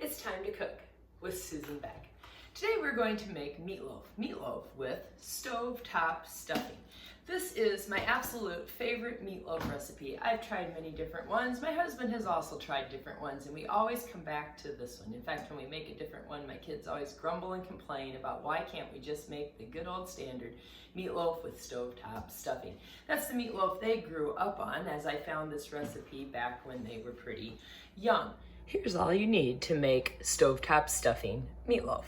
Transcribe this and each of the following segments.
It's time to cook with Susan Beck. Today we're going to make meatloaf with stovetop stuffing. This is my absolute favorite meatloaf recipe. I've tried many different ones. My husband has also tried different ones, and we always come back to this one. In fact, when we make a different one, my kids always grumble and complain about why can't we just make the good old standard meatloaf with stovetop stuffing. That's the meatloaf they grew up on, as I found this recipe back when they were pretty young. Here's all you need to make stovetop stuffing meatloaf.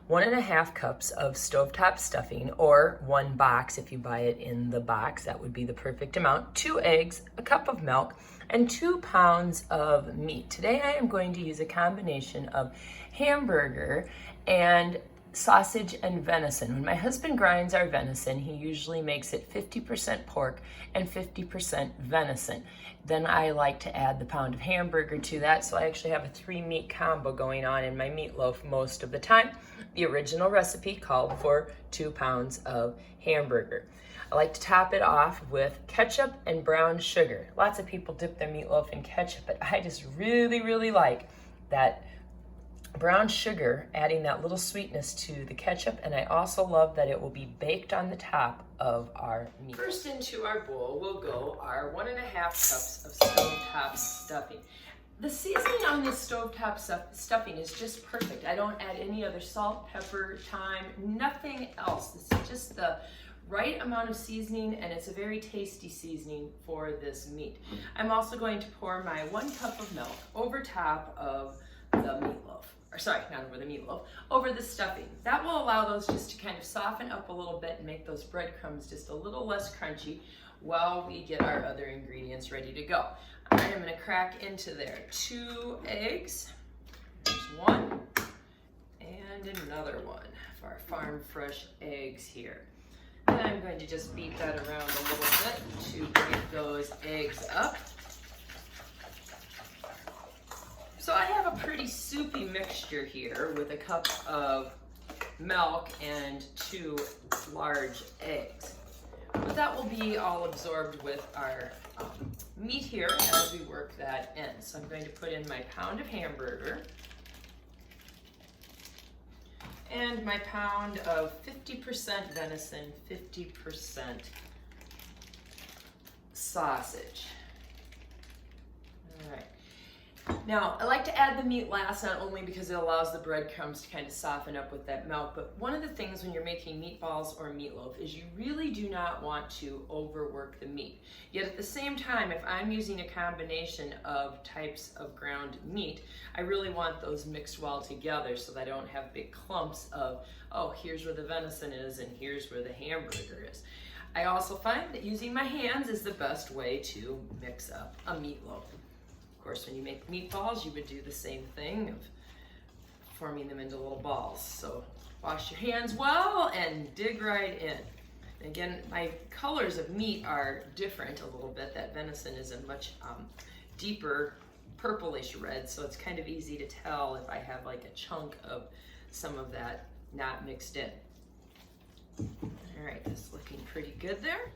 1.5 cups of stovetop stuffing, or 1 box if you buy it in the box, that would be the perfect amount. 2 eggs, a cup of milk, and 2 pounds of meat. Today I am going to use a combination of hamburger and sausage and venison. When my husband grinds our venison, he usually makes it 50% pork and 50% venison. Then I like to add the pound of hamburger to that, so I actually have a 3 meat combo going on in my meatloaf most of the time. The original recipe called for 2 pounds of hamburger. I like to top it off with ketchup and brown sugar. Lots of people dip their meatloaf in ketchup, but I just really like that brown sugar, adding that little sweetness to the ketchup, and I also love that it will be baked on the top of our meat. First into our bowl will go our 1.5 cups of stovetop stuffing. The seasoning on this stovetop stuffing is just perfect. I don't add any other salt, pepper, thyme, nothing else. This is just the right amount of seasoning, and it's a very tasty seasoning for this meat. I'm also going to pour my 1 cup of milk over top of the meatloaf. Or sorry, not over the meatloaf, over the stuffing. That will allow those just to kind of soften up a little bit and make those breadcrumbs just a little less crunchy while we get our other ingredients ready to go. I am gonna crack into there 2 eggs. There's 1 and another one for our farm fresh eggs here. And I'm going to just beat that around a little bit to break those eggs up. So I have a pretty soupy mixture here with a cup of milk and 2 large eggs. But that will be all absorbed with our meat here as we work that in. So I'm going to put in my pound of hamburger and my pound of 50% venison, 50% sausage. All right. Now, I like to add the meat last, not only because it allows the breadcrumbs to kind of soften up with that milk, but one of the things when you're making meatballs or meatloaf is you really do not want to overwork the meat. Yet at the same time, if I'm using a combination of types of ground meat, I really want those mixed well together so that I don't have big clumps of, oh, here's where the venison is and here's where the hamburger is. I also find that using my hands is the best way to mix up a meatloaf. Of course, when you make meatballs, you would do the same thing of forming them into little balls. So wash your hands well and dig right in. And again, my colors of meat are different a little bit. That venison is a much deeper purplish red, so it's kind of easy to tell if I have like a chunk of some of that not mixed in. All right, that's looking pretty good there.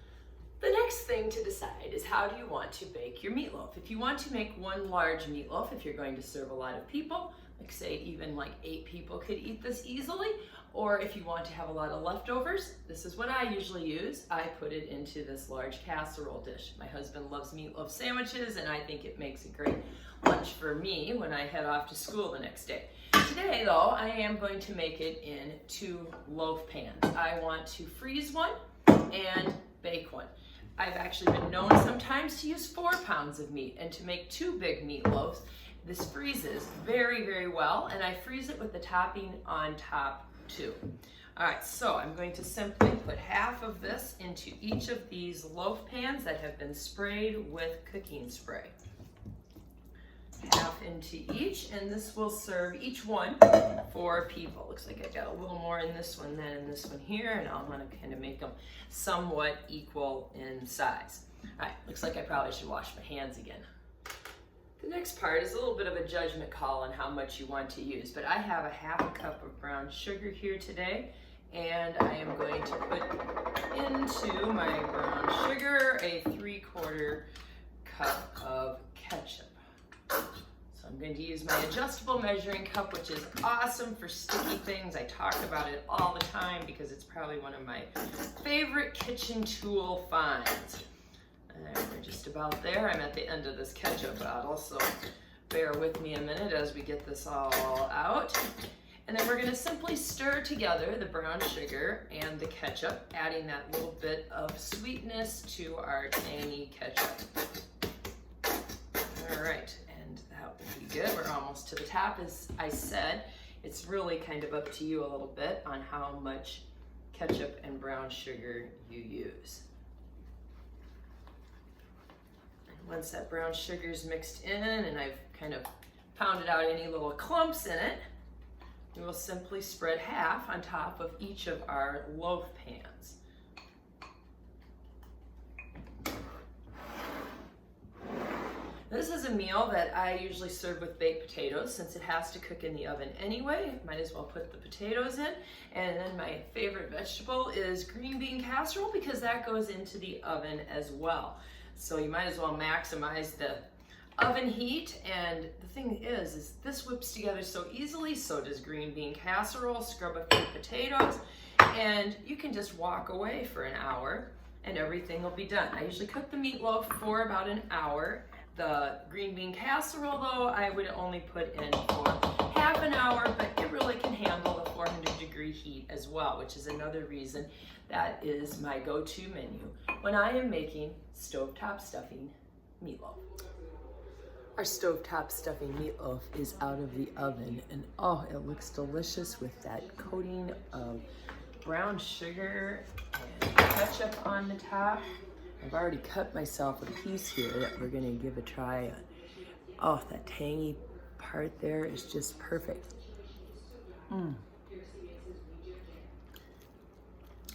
The next thing to decide is how do you want to bake your meatloaf. If you want to make 1 large meatloaf, if you're going to serve a lot of people, like say even like 8 people could eat this easily, or if you want to have a lot of leftovers, this is what I usually use. I put it into this large casserole dish. My husband loves meatloaf sandwiches, and I think it makes a great lunch for me when I head off to school the next day. Today though, I am going to make it in 2 loaf pans. I want to freeze one and bake one. I've actually been known sometimes to use 4 pounds of meat, and to make 2 big meatloaves, this freezes very well, and I freeze it with the topping on top too. All right, so I'm going to simply put half of this into each of these loaf pans that have been sprayed with cooking spray. Half into each, and this will serve each one 4 people. Looks like I got a little more in this one than in this one here, and I'm gonna kind of make them somewhat equal in size. All right, looks like I probably should wash my hands again. The next part is a little bit of a judgment call on how much you want to use, but I have a 1/2 cup of brown sugar here today, and I am going to put into my brown sugar a 3/4 cup of ketchup. So I'm I'm going to use my adjustable measuring cup, which is awesome for sticky things. I talk about it all the time because it's probably one of my favorite kitchen tool finds. We're just about there. I'm at the end of this ketchup bottle, so bear with me a minute as we get this all out. And then we're going to simply stir together the brown sugar and the ketchup, adding that little bit of sweetness to our tangy ketchup. All right, and that will be good. We're almost to the top. As I said, it's really kind of up to you a little bit on how much ketchup and brown sugar you use. Once that brown sugar is mixed in and I've kind of pounded out any little clumps in it, we will simply spread half on top of each of our loaf pans. This is a meal that I usually serve with baked potatoes since it has to cook in the oven anyway. Might as well put the potatoes in. And then my favorite vegetable is green bean casserole because that goes into the oven as well. So you might as well maximize the oven heat. And the thing is this whips together so easily, so does green bean casserole. Scrub a few potatoes and you can just walk away for an hour and everything will be done. I usually cook the meatloaf for about an hour. The green bean casserole though, I would only put in for half an hour, but it really can handle the 400-degree heat as well, which is another reason that is my go-to menu when I am making stovetop stuffing meatloaf. Our stovetop stuffing meatloaf is out of the oven and oh, it looks delicious with that coating of brown sugar and ketchup on the top. I've already cut myself a piece here that we're gonna give a try on. Oh, that tangy part there is just perfect.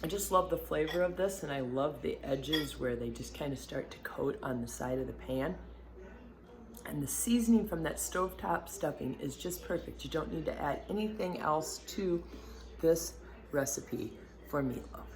I just love the flavor of this and I love the edges where they just kind of start to coat on the side of the pan. And the seasoning from that stovetop stuffing is just perfect. You don't need to add anything else to this recipe for meatloaf.